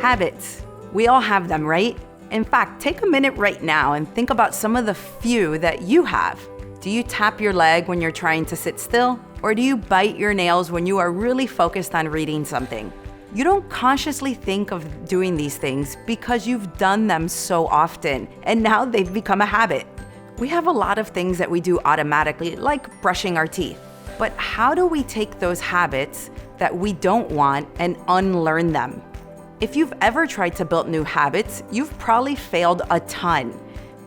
Habits. We all have them, right? In fact, take a minute right now and think about some of the few that you have. Do you tap your leg when you're trying to sit still? Or do you bite your nails when you are really focused on reading something? You don't consciously think of doing these things because you've done them so often, and now they've become a habit. We have a lot of things that we do automatically, like brushing our teeth. But how do we take those habits that we don't want and unlearn them? If you've ever tried to build new habits, you've probably failed a ton.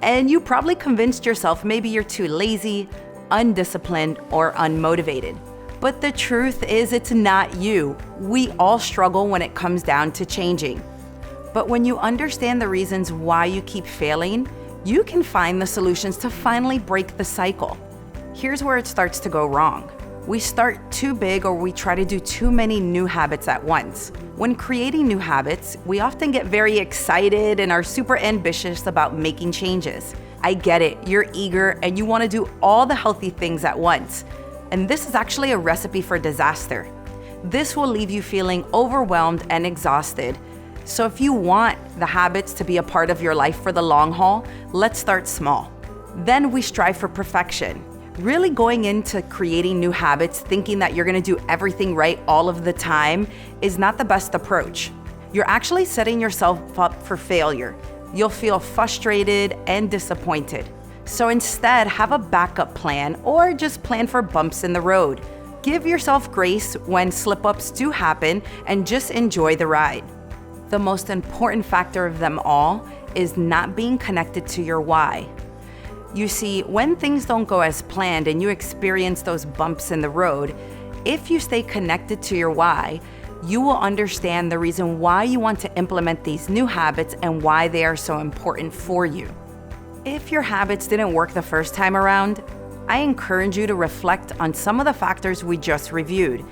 And you probably convinced yourself maybe you're too lazy, undisciplined, or unmotivated. But the truth is, it's not you. We all struggle when it comes down to changing. But when you understand the reasons why you keep failing, you can find the solutions to finally break the cycle. Here's where it starts to go wrong. We start too big, or we try to do too many new habits at once. When creating new habits, we often get very excited and are super ambitious about making changes. I get it, you're eager and you want to do all the healthy things at once. And this is actually a recipe for disaster. This will leave you feeling overwhelmed and exhausted. So if you want the habits to be a part of your life for the long haul, let's start small. Then we strive for perfection. Really going into creating new habits thinking that you're gonna do everything right all of the time is not the best approach. You're actually setting yourself up for failure. You'll feel frustrated and disappointed. So instead, have a backup plan or just plan for bumps in the road. Give yourself grace when slip-ups do happen and just enjoy the ride. The most important factor of them all is not being connected to your why. You see, when things don't go as planned and you experience those bumps in the road, if you stay connected to your why, you will understand the reason why you want to implement these new habits and why they are so important for you. If your habits didn't work the first time around, I encourage you to reflect on some of the factors we just reviewed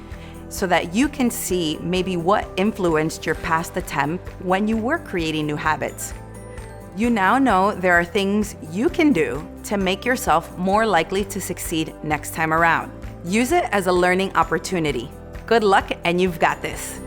so that you can see maybe what influenced your past attempt when you were creating new habits. You now know there are things you can do to make yourself more likely to succeed next time around. Use it as a learning opportunity. Good luck, and you've got this.